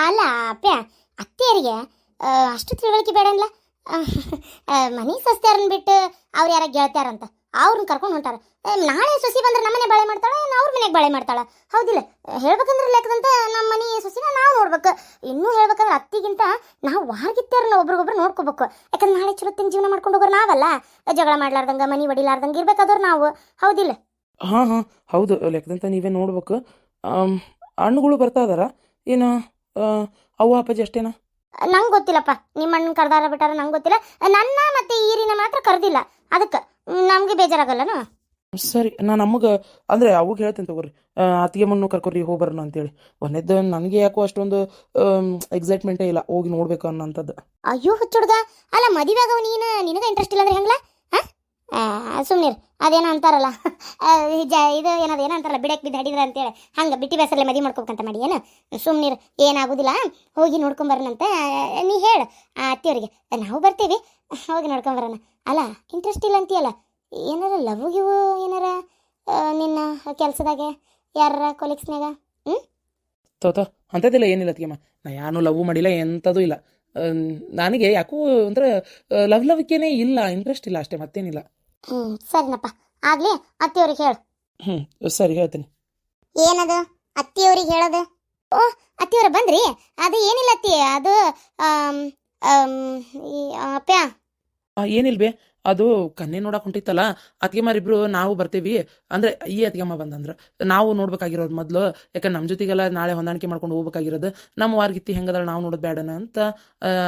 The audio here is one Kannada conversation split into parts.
ಅಲ್ಲ ಅಪ್ಪ್ಯ ಅತ್ತೆಯರಿಗೆ ಅಷ್ಟು ತಿಳುವಳಿಕೆ ಬೇಡ ಅನ್ಲ ಮನೆ ಸಸ್ತ್ಯಾರನ್ನ ಬಿಟ್ಟು ಅವ್ರು ಯಾರ ಗೆಳ್ತ್ಯಾರಂತ ಅವ್ರನ್ನ ಕರ್ಕೊಂಡು ಹೊಂಟಾರ. ನಾಳೆ ಸೊಸಿ ಬಂದ್ರೆ ನಮ್ಮನೆ ಬಾಳೆ ಮಾಡ್ತಾಳೆ, ಅವ್ರ ಮನೆಗೆ ಬಾಳೆ ಮಾಡ್ತಾಳೆ. ಹೌದಿಲ್ಲ? ಹೇಳ್ಬೇಕಂದ್ರೆ ಲೆಕ್ಕದಂತ ನಮ್ಮ ಮನೆ ಸೊಸಿನ ನಾವು ನೋಡ್ಬೇಕು. ಇನ್ನೂ ಹೇಳ್ಬೇಕಂದ್ರೆ ಅತ್ತಿಗಿಂತ ನಾವು ವಾರಗಿತ್ತಾರನ್ನ ಒಬ್ರಿಗೊಬ್ರು ನೋಡ್ಕೋಬೇಕು. ಯಾಕಂದ್ರೆ ನಾಳೆ ಚಲೋತ್ತಿನ ಜೀವನ ಮಾಡ್ಕೊಂಡು ಹೋಗೋರು ನಾವಲ್ಲ. ಜಗಳ ಮಾಡ್ಲಾರ್ದಂಗೆ ಮನೆ ಹೊಡಿಲಾರ್ದಂಗೆ ಇರ್ಬೇಕಾದವ್ರು ನಾವು. ಹೌದಿಲ್ಲ? ಹಾಂ ಹಾಂ ಹೌದು, ಲೆಕ್ಕದಂತ ನೀವೇ ನೋಡ್ಬೇಕು. ಹಣ್ಣುಗಳು ಬರ್ತಾ ಇದಾರ ಏನು? ಅವ್ವ ಅಪ್ಪಾಜಿ ಅಷ್ಟೇನಾ? ನಂಗೆ ಗೊತ್ತಿಲ್ಲಪ್ಪ, ನಿಮ್ಮ ಅಣ್ಣನ ಕರ್ದಾರ ಬಿಟ್ಟಾರ ನಂಗೆ ಗೊತ್ತಿಲ್ಲ. ನನ್ನ ಮತ್ತೆ ಈರಿನ ಮಾತ್ರ ಕರೆದಿಲ್ಲ. ಅದಕ್ಕೆ ನಮಗೆ ಬೇಜಾರಾಗಲ್ಲನು? ಸರಿ, ನಾನು ಅಮ್ಮಗೆ ಅಂದರೆ ಅವಾಗ ಹೇಳ್ತೇನೆ ತಗೋರಿ, ಅತ್ತಿಗೆ ಮಣ್ಣು ಕರ್ಕೊರಿ ಹೋಗಿ ಬರೋಣ ಅಂತೇಳಿ. ಒಂದೇದ್ದು ನನಗೆ ಯಾಕೋ ಅಷ್ಟೊಂದು ಎಕ್ಸೈಟ್ಮೆಂಟೇ ಇಲ್ಲ ಹೋಗಿ ನೋಡ್ಬೇಕು ಅನ್ನೋಂಥದ್ದು. ಅಯ್ಯೋ ಹುಚ್ಚುಡ್ಗ, ಅಲ್ಲ ಮದುವೆ ಆಗವ ನೀನು, ನಿನಗೆ ಇಂಟ್ರೆಸ್ಟ್ ಇಲ್ಲ ಅಂದ್ರೆ ಹೆಂಗ್ಲ? ಸುಮ್ನೀರ್, ಅದೇನೋ ಅಂತಾರಲ್ಲ ಇದು ಏನದು ಏನೋ ಅಂತಾರಲ್ಲ, ಬಿಡಕ್ಕೆ ಬಿದ್ದು ಹಡಿದ್ರ ಅಂತೇಳಿ, ಹಂಗೆ ಬಿಟ್ಟಿ ಬೇಸರಲ್ಲೇ ಮದುವೆ ಮಾಡ್ಕೋಬೇಕಂತ ಮಾಡಿ ಏನು? ಸುಮ್ನೀರ್, ಏನಾಗೋದಿಲ್ಲ, ಹೋಗಿ ನೋಡ್ಕೊಂಬರೋಣಂತ ನೀ ಹೇಳು ಆ ಅತ್ತಿಯವ್ರಿಗೆ. ನಾವು ಬರ್ತೀವಿ, ಹೋಗಿ ನೋಡ್ಕೊಂಬರೋಣ. ಅಲ್ಲ ಇಂಟ್ರೆಸ್ಟ್ ಇಲ್ಲ ಅಂತೀಯಲ್ಲ, ಏನಾರ ಲವ್ ಗಿವು ಏನಾರ ನಿನ್ನ ಕೆಲಸದಾಗೆ ಯಾರ ಕೊಲೀಗ್ಸ್ನಾಗ? ತೋತ ಅಂಥದ್ದಿಲ್ಲ, ಏನಿಲ್ಲ ಅತ್ತಿಗೆಮ್ಮ. ನಾ ಯಾರು ಲವ್ ಮಾಡಿಲ್ಲ, ಎಂಥದ್ದು ಇಲ್ಲ. ನನಗೆ ಯಾಕೋ ಅಂದ್ರೆ ಲವ್ಕೇನೇ ಇಲ್ಲ, ಇಂಟ್ರೆಸ್ಟ್ ಇಲ್ಲ ಅಷ್ಟೇ, ಮತ್ತೇನಿಲ್ಲ. ಸರಿನಪ್ಪ, ಆಗ್ಲಿ ಅತ್ತಿಯವ್ರಿಗೆ ಹೇಳು. ಸರಿ ಹೇಳ್ತೀನಿ. ಏನದು ಅತ್ತಿಯವ್ರಿಗೆ ಹೇಳೋದು? ಓ ಅತ್ತಿಯವ್ರ ಬಂದ್ರಿ? ಅದು ಏನಿಲ್ಲ ಅತ್ತಿ, ಅದು ಅಪ್ಪ್ಯ ಏನಿಲ್ವೇ, ಅದು ಕನ್ನೆ ನೋಡಕ್ಕೆ ಹೊಂಟಿತ್ತಲ್ಲ ಅತ್ತಿಗೆಮಾರಿಬ್ರು ನಾವು ಬರ್ತೀವಿ ಅಂದರೆ ಈ ಅತ್ತಿಗೆಮ್ಮ ಬಂದಂದ್ರೆ ನಾವು ನೋಡ್ಬೇಕಾಗಿರೋದು ಮೊದಲು. ಯಾಕಂದ್ರೆ ನಮ್ಮ ಜೊತೆಗೆಲ್ಲ ನಾಳೆ ಹೊಂದಾಣಿಕೆ ಮಾಡ್ಕೊಂಡು ಹೋಗ್ಬೇಕಾಗಿರೋದು. ನಮ್ಮ ವಾರ್ಗಿತ್ತಿ ಹೆಂಗದಳ ನಾವು ನೋಡೋದು ಬೇಡನ ಅಂತ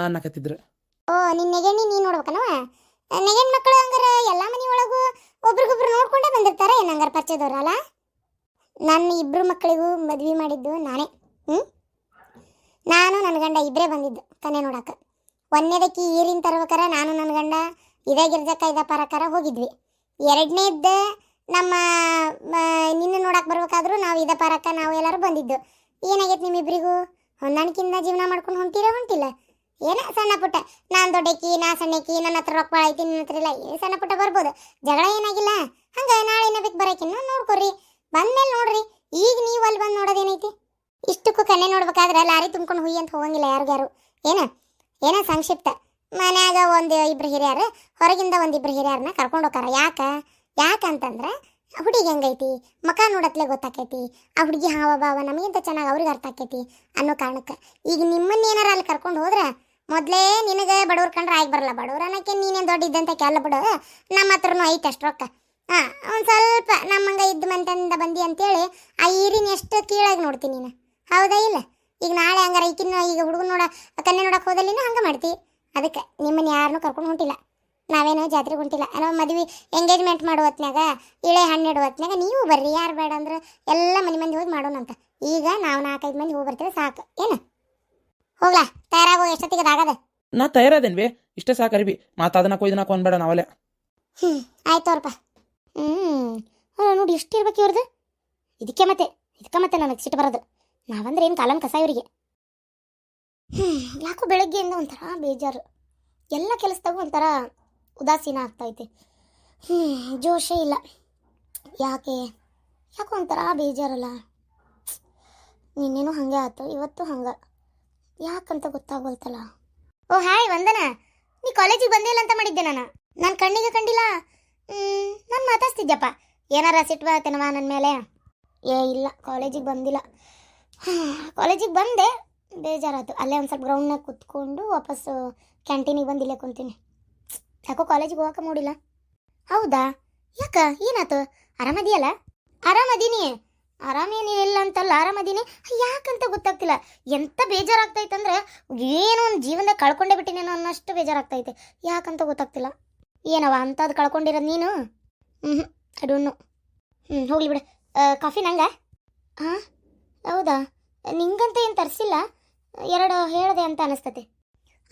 ಅನ್ನಕತ್ತಿದ್ರು. ಓ ನಿನ್ನ ನೆಗಣ್ಣಿ ನೀನು ನೋಡ್ಬೇಕನವ? ನೆಗಣ್ಣ ಮಕ್ಕಳು ಹಂಗಾರ ಎಲ್ಲ ಮನೆ ಒಳಗೂ ಒಬ್ರಿಗೊಬ್ರು ನೋಡ್ಕೊಂಡೇ ಬಂದಿರ್ತಾರೆ ಏನಂಗಾರ ಪರಿಚಯದವ್ರಲ್ಲ. ನನ್ನ ಇಬ್ಬರು ಮಕ್ಕಳಿಗೂ ಮದ್ವೆ ಮಾಡಿದ್ದು ನಾನೇ. ನಾನು ನನ್ನ ಗಂಡ ಇಬ್ಬರೇ ಬಂದಿದ್ದು ಕನ್ನೆ ನೋಡಕ್ಕೆ. ಒಂದನೇದಕ್ಕಿ ಈರಿನ ತರ್ಬೇಕಾರ ನಾನು ನನ್ನ ಗಂಡ ಇದೇ ಗಿರ್ಜಕ್ಕ ಇದ ಪರಕಾರ ಹೋಗಿದ್ವಿ. ಎರಡನೇದ್ದು ನಮ್ಮ ನಿನ್ನ ನೋಡಕ್ಕೆ ಬರ್ಬೇಕಾದ್ರೂ ನಾವು ಇದೇ ಪರಕ್ಕ ನಾವು ಎಲ್ಲರೂ ಬಂದಿದ್ದು. ಏನಾಗೈತೆ ನಿಮ್ಮಿಬ್ಬರಿಗೂ? ಹೊಂದಾಣಿಕೆಯಿಂದ ಜೀವನ ಮಾಡ್ಕೊಂಡು ಹೊಂಟಿಲ್ಲ? ಏನ ಸಣ್ಣ ಪುಟ್ಟ, ನಾನು ದೊಡ್ಡಕಿ ನಾ ಸಣ್ಣಕಿ, ನನ್ನ ಹತ್ರ ರೊಕ್ಕ ಭಾಳ ಐತಿ, ನಿನ್ನ ಹತ್ರ ಇಲ್ಲ, ಏನು ಸಣ್ಣ ಪುಟ್ಟ ಬರ್ಬೋದು, ಜಗಳ ಏನಾಗಿಲ್ಲ. ಹಂಗೆ ನಾಳೆ ಏನ ಬೇಕು ಬರೋಕಿನ್ನ ನೋಡ್ಕೊರಿ, ಬಂದ್ಮೇಲೆ ನೋಡ್ರಿ. ಈಗ ನೀವು ಅಲ್ಲಿ ಬಂದು ನೋಡೋದೇನೈತಿ? ಇಷ್ಟಕ್ಕೂ ಕನ್ನೆ ನೋಡ್ಬೇಕಾದ್ರೆ ಲಾರಿ ತುಂಬ್ಕೊಂಡು ಹುಯ್ಯಿ ಅಂತ ಹೋಗಂಗಿಲ್ಲ ಯಾರಿಗಾರು. ಏನ ಸಂಕ್ಷಿಪ್ತ ಮನ್ಯಾಗ ಒಂದು ಇಬ್ರು ಹಿರಿಯರು, ಹೊರಗಿಂದ ಒಂದಿಬ್ರು ಹಿರಿಯರನ್ನ ಕರ್ಕೊಂಡು ಹೋಗಾರ. ಯಾಕಂತಂದ್ರೆ ಹುಡುಗಿ ಹೆಂಗೈತಿ ಮಕ ನೋಡತ್ಲೆ ಗೊತ್ತಾಕೈತಿ, ಆ ಹುಡುಗಿ ಹಾವ ಭಾವ ನಮಗಿಂತ ಚೆನ್ನಾಗಿ ಅವ್ರಿಗೆ ಅರ್ಥ ಆಕೈತಿ ಅನ್ನೋ ಕಾರಣಕ್ಕೆ. ಈಗ ನಿಮ್ಮನ್ನ ಏನಾರ ಅಲ್ಲಿ ಕರ್ಕೊಂಡು ಹೋದ್ರೆ ಮೊದಲೇ ನಿನಗೆ ಬಡವ್ರ ಕಂಡ್ರೆ ಆಗಿ ಬರಲ್ಲ. ಬಡವ್ರ ಅನ್ನಕ್ಕೆ ನೀನೇನು ದೊಡ್ಡ ಇದ್ದಂತ ಕೆಲ ಬಿಡು, ನಮ್ಮ ಹತ್ರನೂ ಐತೆ ಅಷ್ಟು ರೊಕ್ಕ. ಒಂದು ಸ್ವಲ್ಪ ನಮ್ಮಂಗೆ ಇದ್ದು ಮಂತಂದ ಬಂದಿ ಅಂತೇಳಿ ಆ ಈರಿನ ಎಷ್ಟು ಕೀಳಾಗಿ ನೋಡ್ತೀನಿ ನೀನು. ಹೌದಾ ಇಲ್ಲ? ಈಗ ನಾಳೆ ಹಂಗಾರ ಈಕಿನ ಈಗ ಹುಡುಗನ ಕನ್ನೆ ನೋಡಕ್ಕೆ ಹೋದಲ್ಲಿನೂ ಹಂಗೆ ಮಾಡ್ತಿ. ಅದಕ್ಕೆ ನಿಮ್ಮನ್ನ ಯಾರನ್ನೂ ಕರ್ಕೊಂಡು ಹೊಂಟಿಲ್ಲ, ನಾವೇನೋ ಜಾತ್ರೆಗೆ ಹೊಂಟಿಲ್ಲ. ನಾವು ಮದುವೆ ಎಂಗೇಜ್ಮೆಂಟ್ ಮಾಡೋ ಹೊತ್ನಾಗ, ಇಳೆ ಹಣ್ಣು ಇಡೋ ಹೊತ್ನಾಗ ನೀವು ಬರ್ರಿ, ಯಾರು ಬೇಡ ಅಂದ್ರೆ ಎಲ್ಲ ಮಂದಿ ಹೋಗಿ ಮಾಡೋಣಂತ. ಈಗ ನಾವು 4-5 ಮಂದಿ ಹೋಗಿ ಬರ್ತೀವಿ ಸಾಕು. ಏನು ಹೋಗ್ಲಾ? ತಯಾರಾಗೋ ಎಷ್ಟೊತ್ತಿಗೆ ಅದಾಗದ? ನಾ ತಯಾರಾದೇನ್ವಿ, ಇಷ್ಟೇ ಸಾಕು ಅರಿವಿ. ಮಾತಾದನಕ್ಕೋ ಇದನ್ನಕ್ಕೋ ಅನ್ಬೇಡ ನಾವಲ್ಲೇ. ಆಯ್ತವ್ರಪ್ಪ. ನೋಡಿ ಎಷ್ಟು ಇರ್ಬೇಕು ಇವ್ರದ್ದು. ಇದಕ್ಕೆ ಮತ್ತೆ ನನಗೆ ಸಿಟ್ಟು ಬರೋದು. ನಾವಂದ್ರೆ ಏನು ಕಾಲಂ ಕಸ ಇವರಿಗೆ. ಯಾಕೋ ಬೆಳಗ್ಗೆಯಿಂದ ಒಂಥರ ಬೇಜಾರು, ಎಲ್ಲ ಕೆಲಸದಾಗೂ ಒಂಥರ ಉದಾಸೀನ ಆಗ್ತೈತಿ. ಜೋಶೇ ಇಲ್ಲ. ಯಾಕೋ ಒಂಥರ ಬೇಜಾರಲ್ಲ. ನಿನ್ನೇನೂ ಹಾಗೆ ಆಯ್ತು, ಇವತ್ತು ಹಂಗೆ, ಯಾಕಂತ ಗೊತ್ತಾಗೋಲ್ತಲ್ಲ. ಓ ಹಾಯ್ ವಂದನ, ನೀ ಕಾಲೇಜಿಗೆ ಬಂದಿಲ್ಲ ಅಂತ ಮಾಡಿದ್ದೆ. ನಾನು ಕಣ್ಣಿಗೆ ಕಂಡಿಲ್ಲ. ನಾನು ಮಾತಾಡ್ತಿದ್ದೆಪ್ಪ, ಏನಾರ ಸಿಟ್ಟು ಬರ್ತೇನವ ನನ್ನ ಮೇಲೆ? ಇಲ್ಲ, ಕಾಲೇಜಿಗೆ ಬಂದಿಲ್ಲ. ಕಾಲೇಜಿಗೆ ಬಂದೆ, ಬೇಜಾರಾಯ್ತು. ಅಲ್ಲೇ ಒಂದು ಸ್ವಲ್ಪ ಗ್ರೌಂಡ್ನಾಗ ಕುತ್ಕೊಂಡು ವಾಪಸ್ಸು ಕ್ಯಾಂಟೀನಿಗೆ ಬಂದು ಇಲ್ಲೇ ಕುಂತೀನಿ. ಯಾಕೋ ಕಾಲೇಜಿಗೆ ಹೋಗಕ್ಕೆ ಮೂಡಿಲ್ಲ. ಹೌದಾ? ಯಾಕ ಏನಾಯ್ತು? ಆರಾಮದಿಯಲ್ಲ? ಆರಾಮದೀನಿ, ಆರಾಮೇನಿಲ್ಲ ಅಂತಲ್ಲ, ಆರಾಮದೀನಿ. ಯಾಕಂತ ಗೊತ್ತಾಗ್ತಿಲ್ಲ. ಎಂಥ ಬೇಜಾರಾಗ್ತೈತಂದ್ರೆ ಏನೋ ಒಂದು ಜೀವನದಾಗ ಕಳ್ಕೊಂಡೇ ಬಿಟ್ಟಿನೇನೋ ಅನ್ನೋಷ್ಟು ಬೇಜಾರಾಗ್ತೈತೆ. ಯಾಕಂತ ಗೊತ್ತಾಗ್ತಿಲ್ಲ. ಏನವ ಅಂಥದ್ದು ಕಳ್ಕೊಂಡಿರೋದು ನೀನು? ಅಡುಣ್ಣು. ಹೋಗ್ಲಿ ಬಿಡು. ಕಾಫಿ ನಂಗೆ? ಹಾಂ ಹೌದಾ? ನಿಂಗಂತ ಏನು ತರಿಸಿಲ್ಲ, 2 ಹೇಳಿದೆ ಅಂತ ಅನಿಸ್ತತಿ.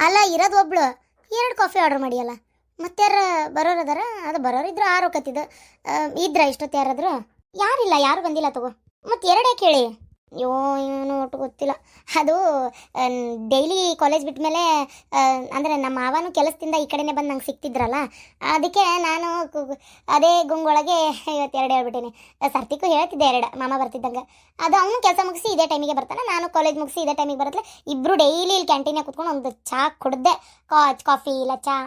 ಅಲ್ಲ ಇರೋದು ಒಬ್ಳು, 2 ಕಾಫಿ ಆರ್ಡರ್ ಮಾಡಿಯಲ್ಲ. ಮತ್ತಾರ ಬರೋರದಾರ? ಅದು ಬರೋರಿದ್ರು 6 ಹೋಗತ್ತಿದ್ದು ಇದ್ರ ಇಷ್ಟೊತ್ತು ಯಾರಾದ್ರು? ಯಾರಿಲ್ಲ, ಯಾರು ಬಂದಿಲ್ಲ ತಗೋ. ಮತ್ತೆ 2 ಕೇಳಿ. ಅಯ್ಯೋ ಏನು ಒಟ್ಟು ಗೊತ್ತಿಲ್ಲ. ಅದು ಡೈಲಿ ಕಾಲೇಜ್ ಬಿಟ್ಟ ಮೇಲೆ ಅಂದರೆ ನಮ್ಮ ಮಾವನು ಕೆಲಸದಿಂದ ಈ ಕಡೆನೇ ಬಂದು ನಂಗೆ ಸಿಗ್ತಿದ್ರಲ್ಲ, ಅದಕ್ಕೆ ನಾನು ಅದೇ ಗುಂಗೊಳಗೆ ಇವತ್ತು ಎರಡು ಹೇಳ್ಬಿಟ್ಟೇನೆ. ಸರ್ತಿಗೂ ಹೇಳ್ತಿದ್ದೆ ಎರಡು, ಮಾಮ ಬರ್ತಿದ್ದಂಗೆ. ಅದು ಅವನು ಕೆಲಸ ಮುಗಿಸಿ ಇದೇ ಟೈಮಿಗೆ ಬರ್ತಾನೆ, ನಾನು ಕಾಲೇಜ್ ಮುಗಿಸಿ ಇದೇ ಟೈಮಿಗೆ ಬರತ್ತಲೆ. ಇಬ್ಬರು ಡೈಲಿ ಇಲ್ಲಿ ಕ್ಯಾಂಟೀನಾಗ ಕುತ್ಕೊಂಡು ಒಂದು ಚಹಾ ಕುಡ್ದೆ, ಕಾಫಿ ಇಲ್ಲ ಚಹಾ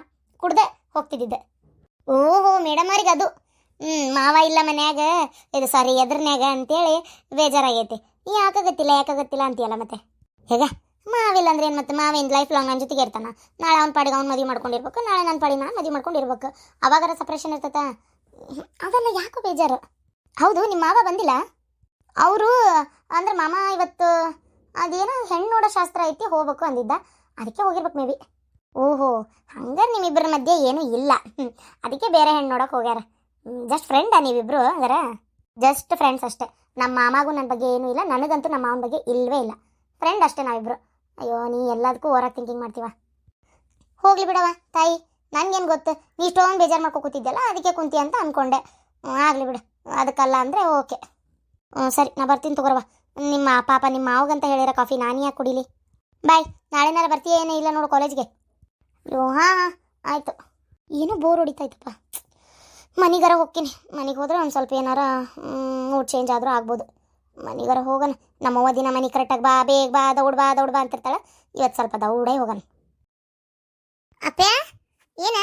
ಕುಡ್ದೆ ಹೋಗ್ತಿದ್ದಿದ್ದೆ. ಓಹೋ ಮೇಡಮ್ ಅವ್ರಿಗೆ ಅದು ಮಾವ ಇಲ್ಲ ಮನ್ಯಾಗ, ಇದು ಸಾರಿ ಎದ್ರನ್ಯಾಗ ಅಂತೇಳಿ ಬೇಜಾರಾಗೈತಿ. ಯಾಕಾಗತ್ತಿಲ್ಲ ಅಂತೀಯಲ್ಲ ಮತ್ತೆ. ಹೇಗ ಮಾವಿಲ್ಲ ಅಂದ್ರೆ ಏನು ಮತ್ತೆ, ಮಾವೇನು ಲೈಫ್ ಲಾಂಗ್ ನನ್ನ ಜೊತೆಗೆ ಇರ್ತಾನ. ನಾಳೆ ಅವ್ನ ಪಾಡಿಗೆ ಅವ್ನು ಮದುವೆ ಮಾಡ್ಕೊಂಡಿರ್ಬೇಕು, ನಾಳೆ ನನ್ನ ಪಾಡಿಗೆ ನಾನು ಮದುವೆ ಮಾಡ್ಕೊಂಡಿರ್ಬೇಕು. ಅವಾಗಾರ ಸಪ್ರೇಷನ್ ಇರ್ತೈತ. ಅದೆಲ್ಲ ಯಾಕೋ ಬೇಜಾರು. ಹೌದು, ನಿಮ್ಮ ಮಾವ ಬಂದಿಲ್ಲ? ಅವರು ಅಂದ್ರೆ ಮಾಮ ಇವತ್ತು ಅದೇನೋ ಹೆಣ್ಣು ನೋಡೋ ಶಾಸ್ತ್ರ ಐತಿ, ಹೋಗ್ಬೇಕು ಅಂದಿದ್ದ, ಅದಕ್ಕೆ ಹೋಗಿರ್ಬೇಕು ಮೇ ಬಿ. ಓಹೋ, ಹಂಗಾರೆ ನಿಮ್ಮಿಬ್ಬರ ಮಧ್ಯೆ ಏನೂ ಇಲ್ಲ. ಅದಕ್ಕೆ ಬೇರೆ ಹೆಣ್ಣು ನೋಡೋಕೆ ಹೋಗ್ಯಾರ. ಜಸ್ಟ್ ಫ್ರೆಂಡಾ ನೀವಿಬ್ರು? ಅದರ ಜಸ್ಟ್ ಫ್ರೆಂಡ್ಸ್ ಅಷ್ಟೇ. ನಮ್ಮ ಮಾಮಾಗೂ ನನ್ನ ಬಗ್ಗೆ ಏನೂ ಇಲ್ಲ, ನನಗಂತೂ ನಮ್ಮ ಮಾವನ ಬಗ್ಗೆ ಇಲ್ಲವೇ ಇಲ್ಲ. ಫ್ರೆಂಡ್ ಅಷ್ಟೇ ನಾವಿಬ್ರು. ಅಯ್ಯೋ, ನೀ ಎಲ್ಲದಕ್ಕೂ ಓವರಾಗಿ ಥಿಂಕಿಂಗ್ ಮಾಡ್ತೀವ. ಹೋಗ್ಲಿ ಬಿಡವ ತಾಯಿ, ನನಗೇನು ಗೊತ್ತು, ನೀ ಇಷ್ಟೊಂದು ಬೇಜಾರು ಮಾಡ್ಕೊ ಕೂತಿದ್ದೆಲ್ಲ, ಅದಕ್ಕೆ ಕುಂತಿ ಅಂತ ಅಂದ್ಕೊಂಡೆ. ಆಗಲಿ ಬಿಡು, ಅದಕ್ಕಲ್ಲ ಅಂದರೆ ಓಕೆ. ಸರಿ, ನಾ ಬರ್ತೀನಿ ತಗೋರವ. ನಿಮ್ಮ ಪಾಪ ನಿಮ್ಮ ಮಾವಗಂತ ಹೇಳಿರೋ ಕಾಫಿ ನಾನು ಯಾಕೆ ಕುಡೀಲಿ? ಬಾಯ್. ನಾಳೆನಾರ ಬರ್ತೀಯ ಏನೋ ಇಲ್ಲ ನೋಡು ಕಾಲೇಜ್ಗೆ? ಅಯ್ಯೋ ಹಾಂ ಆಯಿತು. ಏನೋ ಬೋರ್ ಹೊಡಿತಾಯ್ತಪ್ಪ. ಮನೆಗಾರ ಹೋಗ್ತೀನಿ. ಮನೆಗೆ ಹೋದ್ರೆ ಒಂದು ಸ್ವಲ್ಪ ಏನಾರ ಮೂಡ್ ಚೇಂಜ್ ಆದರೂ ಆಗ್ಬೋದು. ಮನೆಗಾರ ಹೋಗೋಣ. ನಮ್ಮವ್ವ ದಿನ ಮನೆ ಕರೆಕ್ಟಾಗಿ ಬಾ, ಬೇಗ ಬಾ, ದೌಡ್ ಬಾ ಅಂತಿರ್ತಾಳೆ. ಇವತ್ತು ಸ್ವಲ್ಪ ದೌಡೇ ಹೋಗೋಣ. ಅಪ್ಪ ಏನ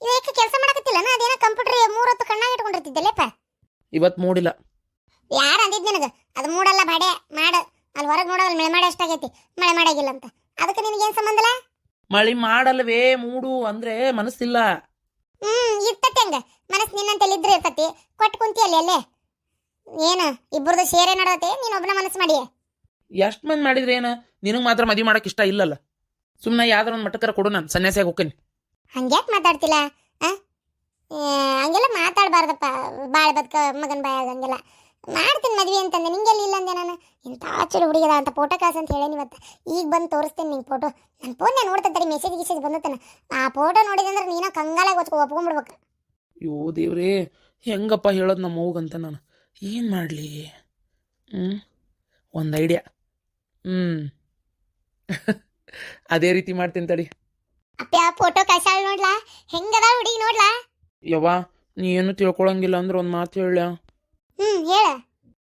ಇದಕ್ಕೆ ಕೆಲಸ ಮಾಡಕತ್ತಿಲ್ಲ? ಅದೇನೋ ಕಂಪ್ಯೂಟರ್ 3 ಹೊತ್ತು ಕಣ್ಣಾಗಿ ಇಟ್ಕೊಂಡಿರ್ತಿದ್ದೆಲ್ಲಪ್ಪ. ಇವತ್ತು ಮೂಡಿಲ್ಲ. ಯಾರು ಅಂದಿದ್ದು ನಿನಗೆ? ಅದು ಮೂಡಲ್ಲ, ಬಾಡೆ ಮಾಡ. ಅಲ್ಲಿ ಹೊರಗೆ ನೋಡೋದು ಮಳೆ ಮಾಡಿ ಅಷ್ಟಾಗೈತಿ, ಮಳೆ ಮಾಡಾಗಿಲ್ಲ ಅಂತ. ಅದಕ್ಕೆ ನಿನಗೇನು ಸಂಬಂಧಲ್ಲ? ಮಳಿ ಮಾಡಲ್ವೇ, ಮೂಡು ಅಂದ್ರೆ ಮನಸ್ಸಿಲ್ಲ. ಇರ್ತತಿ ಹಂಗ ಮನಸ್ಸು, ನಿನ್ನಂತೆಲ್ಲ ಇದ್ರೆ ಇರ್ತತಿ. ಕೊಟ್ಟು ಕುಂತಿ ಅಲ್ಲೇ ಏನು ಇಬ್ಬರದು ಶೇರೆ ನಡತ್ತೆ, ನೀನು ಒಬ್ಬನ ಮನಸ್ಸು ಮಾಡಿ. ಎಷ್ಟು ಮಂದಿ ಮಾಡಿದ್ರೆ ಏನು, ನಿನಗೆ ಮಾತ್ರ ಮದುವೆ ಮಾಡಕ್ಕೆ ಇಷ್ಟ ಇಲ್ಲಲ್ಲ. ಸುಮ್ಮನೆ ಯಾವ್ದಾರ ಒಂದು ಮಟ್ಟಕ್ಕರ ಕೊಡು, ನಾನು ಸನ್ಯಾಸಿಯಾಗಿ ಹೋಗ್ತೀನಿ. ಹಂಗ್ಯಾಕೆ ಮಾತಾಡ್ತಿಲ್ಲ? ಹಂಗೆಲ್ಲ ಮಾತಾಡಬಾರ್ದಪ್ಪ. ಬಾಳ ಬದುಕ ಮಗನ ಬಾಯಾಗ ಹಂಗೆಲ್ಲ ಮಾಡ್ತೀನಿ ಮದ್ವೆ ಅಂತಂದೆ. ನಿಂಗೆಲ್ಲ ಇಲ್ಲ ಅಂದೆ ನಾನು. ಇಂಥ ಚಲೋ ಹುಡುಗಿದ ಅಂತ ಫೋಟೋ ಕಾಸು ಅಂತ ಹೇಳೇನಿ ಇವತ್ತು. ಈಗ ಬಂದು ತೋರಿಸ್ತೇನೆ ನಿಂಗೆ ಫೋಟೋ. ನನ್ನ ಫೋನ್ನೇ ನೋಡ್ತಾರೆ, ಮೆಸೇಜ್ ಬಂದತ್ತನ. ಆ ಫೋಟೋ ನೋಡಿದಂದ್ರೆ ನೀನು ಕಂಗಾಲಾಗಿ ಒಪ್ಕೊಂಡ್ಬಿಡ್ಬೇಕು. ಅಯ್ಯೋ ದೇವ್ರೇ, ಹೆಂಗಪ್ಪ ಹೇಳೋದು ನಮ್ಮ ಹೋಗಂತ ನಾನು ಏನು ಮಾಡಲಿ? ಒಂದು ಐಡಿಯಾ. ಅದೇ ರೀತಿ ಮಾಡ್ತೀನಿ ತಡಿ. ಅಪ್ಪ ಆ ಫೋಟೋ ಕಸಾಳ ನೋಡ್ಲಾ, ಹೆಂಗದ ಹುಡುಗಿ ನೋಡ್ಲಾ? ಯವ್ವ, ನೀ ಏನು ತಿಳ್ಕೊಳಂಗಿಲ್ಲ ಅಂದ್ರೆ ಒಂದು ಮಾತು ಹೇಳ. ಹೇಳ.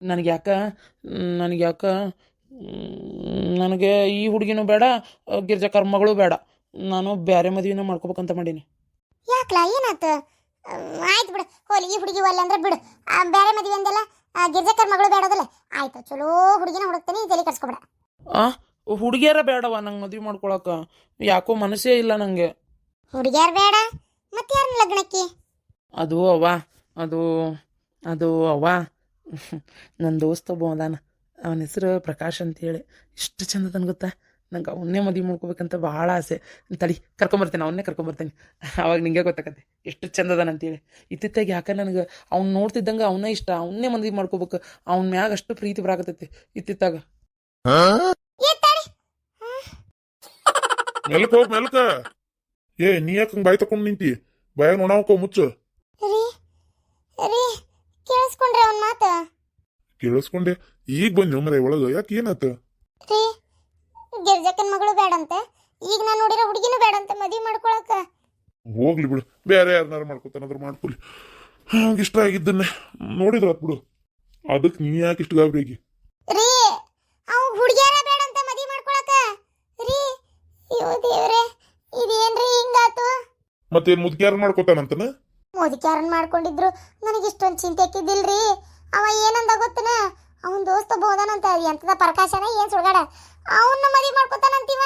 ನನಗೆ ಯಾಕ ನನಗೆ ಈ ಹುಡುಗಿನೂ ಬೇಡ, ಗಿರ್ಜಾಕರ್ ಮಗಳು ಬೇಡ. ನಾನು ಬೇರೆ ಮದುವೆನ ಮಾಡ್ಕೋಬೇಕಂತ ಮಾಡೀನಿ. ಯಾಕ್ಲಾ, ಏನಾಯ್ತು? ಆಯ್ತು ಬಿಡು, ಹೋಲಿ. ಈ ಹುಡುಗಿ ಒಲ್ಲ ಅಂದ್ರೆ ಬಿಡು. ಬೇರೆ ಮದುವೆ ಅಂದೆಲ್ಲ, ಗಿರ್ಜಾಕರ್ ಮಗಳು ಬೇಡದಲ್ಲ. ಆಯ್ತು, ಚಲೋ ಹುಡುಗಿನ ಹುಡುಕ್ತೀನಿ, ತಲೆ ಕಟ್ಸ್ಕೊಬೇಡ. ಹುಡುಗಿಯರ ಬೇಡವ ನಂಗೆ ಮದುವೆ ಮಾಡ್ಕೊಳಕ. ಯಾಕೋ ಮನಸ್ಸೇ ಇಲ್ಲ ನನಗೆ. ಹುಡುಗಿಯಾರು ಬೇಡ, ಮತ್ತೆ ಯಾರನ್ನ ಲಗ್ನಕ್ಕೆ? ಅದು ಅವ್ವ ನನ್ನ ದೋಸ್ತ ಒಬ್ಬ ಅದಾನ, ಅವನ ಹೆಸರು ಪ್ರಕಾಶ್ ಅಂತೇಳಿ. ಇಷ್ಟು ಚಂದದನ್ ಗೊತ್ತಾ? ನಂಗೆ ಅವನ್ನೇ ಮದುವೆ ಮಾಡ್ಕೋಬೇಕಂತ ಭಾಳ ಆಸೆ. ತಡಿ ಕರ್ಕೊಂಬರ್ತೇನೆ, ಅವನ್ನೇ ಕರ್ಕೊಂಬರ್ತೇನೆ. ಅವಾಗ ನಿಂಗೆ ಗೊತ್ತಾಕತ್ತೆ ಎಷ್ಟು ಚಂದದನ ಅಂತೇಳಿ. ಇತ್ತಿತ್ತಾಗ ಯಾಕೆ ನನಗೆ ಅವ್ನು ನೋಡ್ತಿದ್ದಂಗೆ ಅವನೇ ಇಷ್ಟ, ಅವನ್ನೇ ಮದುವೆ ಮಾಡ್ಕೋಬೇಕು. ಅವ್ನ ಮ್ಯಾಗ ಅಷ್ಟು ಪ್ರೀತಿ ಬರಾಕತ್ತೈತಿ ಇತ್ತಿತ್ತಾಗ. ಮೆಲ್ಕ ಏ, ನೀ ಯಾಕೆ ಬಾಯಿ ತಕೊಂಡ್ ನಿಂತಿ? ಬಾಯಾಗ ನೋಡಾವಕೋ ಮುಚ್ಚು. ಕೇಳಿಸ್ಕೊಂಡ್ರೆ ಅವನ್ ಮಾತು ಕೇಳಿಸ್ಕೊಂಡೆ. ಈಗ ಬಂದು ಮರೆ ಒಳಗ ಯಾಕೆ ಏನಾತ? ರೀ, ಗಿರ್ಜಕ್ಕನ್ ಮಗಳು ಬೇಡಂತೆ, ಈಗ ನಾನು ನೋಡಿರೋ ಹುಡುಗಿನೂ ಬೇಡಂತೆ ಮದುವೆ ಮಾಡ್ಕೊಳಕ. ಹೋಗ್ಲಿ ಬಿಡು, ಬೇರೆ ಯಾರನ್ನಾರು ಮಾಡ್ಕೊತಾನಾದ್ರು ಮಾಡ್ಕೊಲಿ. ಹಂಗ ಇಷ್ಟ ಆಗಿದ್ದನ್ನೇ ನೋಡಿದ್ರ ಬಿಡು. ಅದಕ್ಕೆ ನೀ ಯಾಕೆ ಇಷ್ಟು ಗಾಬರಿ? ರೀ, ಅವ್ ಹುಡುಗಿಯಾರ ಬೇಡಂತೆ ಮದುವೆ ಮಾಡ್ಕೊಳಕ. ರೀ, ಅಯ್ಯೋ ದೇವ್ರೆ, ಇದೇನ್ರಿ ಹಿಂಗಾತು? ಮತ್ತೇನ್ ಮುದ್ಕ್ಯಾರ ಮಾಡ್ಕೊತಾನಂತನ? ಮುದುಕ್ಯಾರನ್ ಮಾಡ್ಕೊಂಡಿದ್ರು, ನನಗೆ ಇಷ್ಟೊಂದು ಚಿಂತೆ ಎಕ್ಕಿದ್ದಿಲ್ರಿ. ಅವ ಏನಂದ ಗೊತ್ತನ, ಅವನ್ ದೋಸ್ತ ಬೋದನಂತ, ಎಂತದ ಪ್ರಕಾಶನ ಏನ್ ಸುಳ್ಗಾಡ, ಅವನ್ನ ಮದುವೆ ಮಾಡ್ಕೊತಾನಂತೀವ.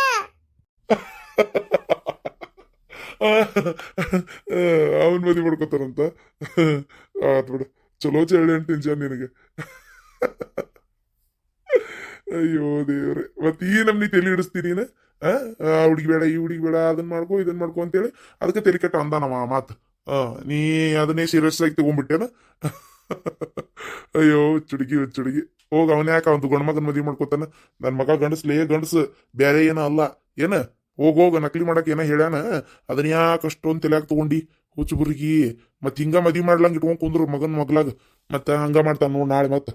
ಅವನ್ ಮದುವೆ ಮಾಡ್ಕೊತಾನಂತ? ಆತ್ ಬಿಡು, ಚಲೋ ಚಳಿ ಅಂತ ಟೆನ್ಷನ್ ನಿನಗೆ. ಅಯ್ಯೋ ದೇವ್ರೆ, ಮತ್ ಈ ನಮ್ನಿ ತಲೆ ಹಿಡಿಸ್ತೀನಿ ನೀನು. ಆ ಹುಡುಗಿ ಬೇಡ, ಈ ಹುಡುಗಿ ಬೇಡ, ಅದನ್ನ ಮಾಡ್ಕೊ ಅಂತೇಳಿ ಅದಕ್ಕೆ ತಲೆ ಕೆಟ್ಟ ಅಂದಾನವ ಮಾತು. ನೀ ಅದನ್ನೇ ಸೀರಿಯಸ್ ಆಗಿ ತಗೊಂಡ್ಬಿಟ್ಟೇನ? ಅಯ್ಯೋ ಹುಚ್ಚುಡುಗಿ ಹೋಗ. ಅವನ ಯಾಕೆ ಅವಂದು ಗಂಡ ಮಗನ ಮದುವೆ ಮಾಡ್ಕೊತಾನ? ನನ್ನ ಮಗ ಗಂಡಸು ಬೇರೆ ಏನ ಅಲ್ಲ ಏನ? ಹೋಗ ನಕಲಿ ಮಾಡಕ್ ಏನ ಹೇಳ್ಯಾನ? ಅದನ್ನ ಯಾಕೆ ಅಷ್ಟೊಂದು ತಲೆಯಾಗ ತಗೊಂಡಿ? ಹುಚ್ಚು ಬುರ್ಗಿ ಮತ್ ಹಿಂಗ ಮದ್ವಿ ಮಾಡ್ಲಂಗ್ ಇಟ್ಕೊಂಡ್ ಕುಂದ್ರು ಮಗನ್ ಮಗ್ಲಾಗ ಮತ್ತ ಹಂಗ ಮಾಡ್ತಾನ ನೋಡ್ ನಾಳೆ ಮತ್ತ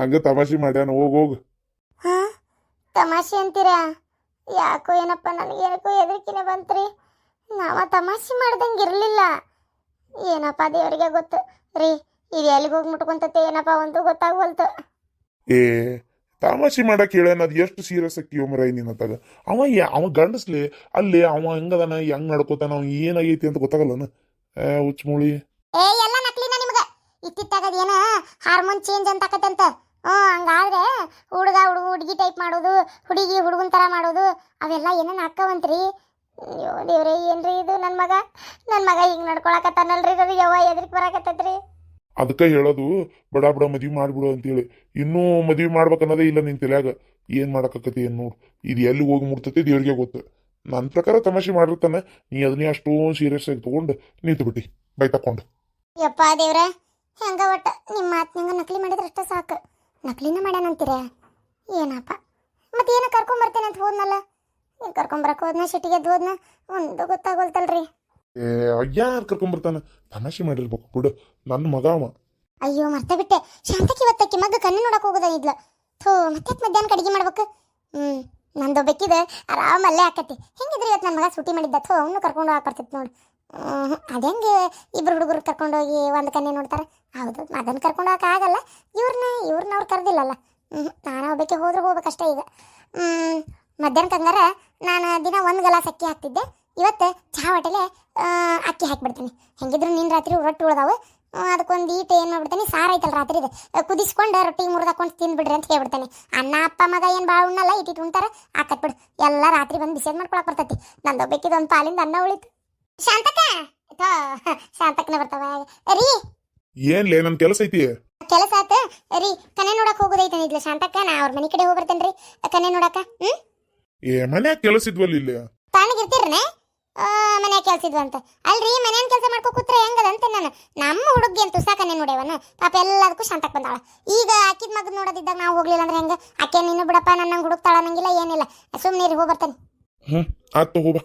ಹಂಗ ತಮಾಷೆ ಮಾಡ್ಯಾನ ಹೋಗ್ ಹಾ ತಮಾಷೆ ಅಂತೀರಾ? ಯಾಕೋ ಏನಪ್ಪ ನನಗೇನಕ್ಕೋ ಹೆದರಿಕೆನೆ ಬಂತ್ರಿ. ನಾವ ತಮಾಷೆ ಮಾಡ್ದಂಗೆ ಇರಲಿಲ್ಲ. ಏನಪ್ಪ ದೇವರಿಗೆ ಗೊತ್ತು ರೀ. ಇದು ಎಲ್ಲಿಗೆ ಹೋಗಿ ಮುಟ್ಕೊಂತತೆ ಏನಪ್ಪ ಒಂದು ಗೊತ್ತಾಗ್ವಲ್ತು. ಏ ತಮಾಷೆ ಮಾಡಕ್ ಹೇಳೇನ ಅದ್ ಎಷ್ಟು ಸೀರಿಯಸ್ ಆಕಿಯೋ ಮರ ನೀನತ್ತಾಗ ಅವ ಗಂಡಸ್ಲಿ ಅಲ್ಲಿ ಅವ ಹೆಂಗದಾನ ಹೆಂಗ್ ನಡ್ಕೋತಾನ ಅವ್ ಏನಾಗೈತಿ ಅಂತ ಗೊತ್ತಾಗಲ್ಲನ ಹುಚ್ಚ ಮೂಳಿ. ಏ ಎಲ್ಲ ನಕಲಿನ ನಿಮ್ಗ ಇತ್ತಿತ್ತಾಗದ ಏನ ಹಾರ್ಮೋನ್ ಚೇಂಜ್ ಅಂತ ಆಕತ್ತಂತ. ಹಂಗಾದ್ರೆ ಹುಡುಗ ಹುಡುಗಿ ಟೈಪ್ ಮಾಡೋದು, ಹುಡುಗಿ ಹುಡುಗನ್ ತರ ಮಾಡೋದು ಅವೆಲ್ಲ ಏನೇನು ಹಾಕವಂತ್ರಿ. ಅಯ್ಯೋ ದೇವ್ರೆ ಏನ್ರಿ ಇದು? ನನ್ನ ಮಗ ಹಿಂಗ್ ನಡ್ಕೊಳಕತ್ತಾನಲ್ರಿ, ನನಗೆ ಯವ್ವ ಎದ್ರಿಕ್ ಬರಾಕತ್ತೈತ್ರಿ. ಅದಕ್ಕ ಹೇಳೋದು ಬಡ ಬಡ ಮದ್ವಿ ಮಾಡ್ಬಿಡು ಅಂತೇಳಿ. ಇನ್ನೂ ಮದ್ವಿ ಮಾಡ್ಬೇಕನ್ನೋದೇ ಇಲ್ಲ ನಿನ್ ತಲ್ಯಾಗ. ಏನ್ ಮಾಡಕತ್ತತಿ ಏನ್ ನೋಡ್. ಇದು ಎಲ್ಲಿ ಹೋಗಿ ಮುಟ್ತತಿ ದೇವ್ರಿಗೆ ಗೊತ್ತು. ನನ್ನ ಪ್ರಕಾರ ತಮಾಷೆ ಮಾಡಿರ್ತಾನೆ, ನೀ ಅದನ್ನೇ ಅಷ್ಟೊಂದು ಸೀರಿಯಸ್ ಆಗಿ ತಗೊಂಡು ನಿಂತು ಬಿಟ್ಟಿ ಬೈ ತಕೊಂಡು. ಯಪ್ಪ ದೇವ್ರ, ಹೆಂಗ ಒಟ್ಟ ನಿಮ್ಮ ಮಾತಿನಂಗ ನಕಲಿ ಮಾಡಿದ್ರೆ ಅಷ್ಟ ಸಾಕು. ನಕಲಿನ ಮಾಡ್ಯಾನಂತೀರ ಏನಪ್ಪ? ಮತ್ತೆ ಏನ ಕರ್ಕೊಂಬರ್ತೇನೆ ಅಂತ ಹೋದ್ನಲ್ಲ, ಕರ್ಕೊಂಬರಕ್ ಹೋದ್ನ ಸಿಟಿಗೆ ಹೋದ್ನ ಒಂದು ಗೊತ್ತಾಗೋಲ್ತಲ್ರಿ. ಯಾರು ಕರ್ಕೊಂಬರ್ತಾನ? ತಮಾಷೆ ಮಾಡಿರ್ಬೇಕು ಬಿಡು, ನನ್ನ ಮಗ ಅವ. ಅಯ್ಯೋ ಮರ್ತೆ ಬಿಟ್ಟೆ, ಶಾಂತಕ್ಕೆ ಇವತ್ತಕ್ಕೆ ಮಗ ಕಣ್ಣು ನೋಡಕ್ ಹೋಗೋದ ಇದ್ಲ. ಥೋ ಮತ್ತೆ ಮಧ್ಯಾಹ್ನ ಅಡಿಗೆ ಮಾಡ್ಬೇಕು. ನಂದು ಬೆಕ್ಕಿದೆ ಆರಾಮಲ್ಲೇ ಆಕತಿ. ಹೆಂಗಿದ್ರಿ ಇವತ್ತು ನನ್ನ ಮಗ ಸೂಟಿ ಮಾಡಿದ್ದ. ಥೋ ಅವನು ಕರ್ಕೊಂಡು ಹಾಕ್ಬರ್ತಿತ್ತು ನೋಡಿ. ಅದಂಗೆ ಇಬ್ರು ಹುಡುಗರು ಕರ್ಕೊಂಡೋಗಿ ಒಂದು ಕನ್ನೆ ನೋಡ್ತಾರೆ. ಹೌದು, ಅದನ್ನು ಕರ್ಕೊಂಡು ಹೋಗಕ್ಕೆ ಆಗಲ್ಲ. ಇವ್ರನ್ನ ಅವ್ರು ಕರೆದಿಲ್ಲಲ್ಲ. ನಾನು ಒಬ್ಬಕ್ಕೆ ಹೋದ್ರೆ ಹೋಗ್ಬೇಕಷ್ಟೇ ಈಗ. ಮಧ್ಯಾಹ್ನಕ್ಕೆ ಹಂಗಾರ ನಾನು ದಿನ ಒಂದು ಗಲಾಸ್ ಅಕ್ಕಿ ಹಾಕ್ತಿದ್ದೆ. ಇವತ್ತು ಚಹಾ ಹೊಟ್ಟೆಲೆ ಅಕ್ಕಿ ಹಾಕಿಬಿಡ್ತೀನಿ. ಹೆಂಗಿದ್ರು ನಿನ್ನ ರಾತ್ರಿ ರೊಟ್ಟಿ ಉಳ್ದಾವು, ಅದಕ್ಕೊಂದು ಈಟ ಏನು ಮಾಡ್ಬಿಡ್ತೀನಿ, ಸಾರು ಐತಲ್ಲ ರಾತ್ರಿ ಇದೆ ಕುದಿಸ್ಕೊಂಡು ರೊಟ್ಟಿಗೆ ಮುರಿದಾಕೊಂಡು ತಿಂದ್ಬಿಡ್ರಿ ಅಂತ ಹೇಳ್ಬಿಡ್ತಾನೆ. ಅಣ್ಣ ಅಪ್ಪ ಮಗ ಏನು ಭಾಳ ಉಣ್ಣಲ್ಲ, ಇಟ್ಟಿಟ್ಟು ಉಣ್ತಾರೆ. ಹಾಕತ್ಬಿಡು ಎಲ್ಲ ರಾತ್ರಿ ಬಂದು ಬಿಸಿದ್ ಮಾಡ್ಕೊಳಕ್ ಬರ್ತೈತಿ. ನಂದು ಒಬ್ಬಕ್ಕಿದ ಒಂದು ಪಾಲಿಂದ ಅನ್ನ ಉಳಿತು. ಶಾಂತಕ್ಕ ಶಾಂತಕ್ಕನ ಬರ್ತಾವ ರೀ. ಏನ್ಲೇ ನನ್ ಕೆಲಸ ಐತಿ. ಕೆಲಸ ಆತ ರೀ, ಕನೆ ನೋಡಕ್ ಹೋಗೋದೈತೆ ಇದ್ಲ ಶಾಂತಕ್ಕ. ನಾ ಅವ್ರ ಮನೆ ಕಡೆ ಹೋಗ್ಬರ್ತೇನ್ರಿ ಕನೆ ನೋಡಕ. ಮನ್ಯಾಗ ಕೆಲಸ ಇದ್ವಲ್ಲ ಇಲ್ಲಿ ತಾಣಗಿರ್ತೀರನೆ ಮನ್ಯಾಗ ಕೆಲಸ ಇದ್ವಂತ. ಅಲ್ರಿ ಮನ್ಯಾನ ಕೆಲಸ ಮಾಡ್ಕೋ ಕೂತ್ರೆ ಹೆಂಗದಂತೆ. ನಾನು ನಮ್ಮ ಹುಡುಗಿ ಅಂತ ಕನೆ ನೋಡ್ಯವನ ಪಾಪ ಎಲ್ಲದಕ್ಕೂ ಶಾಂತಕ್ ಬಂದಾಳ. ಈಗ ಆಕಿದ್ ಮಗದ್ ನೋಡೋದಿದ್ದಾಗ ನಾವು ಹೋಗ್ಲಿಲ್ಲ ಅಂದ್ರೆ ಹೆಂಗ? ಆಕೆ ನೀನು ಬಿಡಪ್ಪ ನನ್ನ ಹುಡುಕ್ತಾಳ ಅನ್ನಂಗಿಲ್ಲ ಏನಿಲ್ಲ. ಸುಮ್ಮನೆ ಹೋಗ್ಬರ್ತೇನೆ. ಆಯ್ತು ಹೋಗ.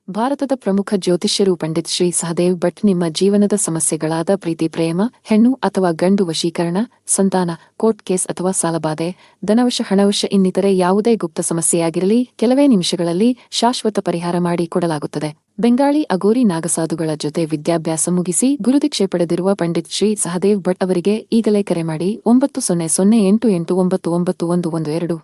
ಭಾರತದ ಪ್ರಮುಖ ಜ್ಯೋತಿಷ್ಯರು ಪಂಡಿತ್ ಶ್ರೀ ಸಹದೇವ್ ಭಟ್ ನಿಮ್ಮ ಜೀವನದ ಸಮಸ್ಯೆಗಳಾದ ಪ್ರೀತಿ, ಪ್ರೇಮ, ಹೆಣ್ಣು ಅಥವಾ ಗಂಡು ವಶೀಕರಣ, ಸಂತಾನ, ಕೋರ್ಟ್ ಕೇಸ್ ಅಥವಾ ಸಾಲಬಾಧೆ, ಧನವಶ, ಹಣವಶ ಇನ್ನಿತರೆ ಯಾವುದೇ ಗುಪ್ತ ಸಮಸ್ಯೆಯಾಗಿರಲಿ ಕೆಲವೇ ನಿಮಿಷಗಳಲ್ಲಿ ಶಾಶ್ವತ ಪರಿಹಾರ ಮಾಡಿ ಕೊಡಲಾಗುತ್ತದೆ. ಬೆಂಗಾಳಿ ಅಗೋರಿ ನಾಗಸಾಧುಗಳ ಜೊತೆ ವಿದ್ಯಾಭ್ಯಾಸ ಮುಗಿಸಿ ಗುರುದೀಕ್ಷೆ ಪಡೆದಿರುವ ಪಂಡಿತ್ ಶ್ರೀ ಸಹದೇವ್ ಭಟ್ ಅವರಿಗೆ ಈಗಲೇ ಕರೆ ಮಾಡಿ 9008899112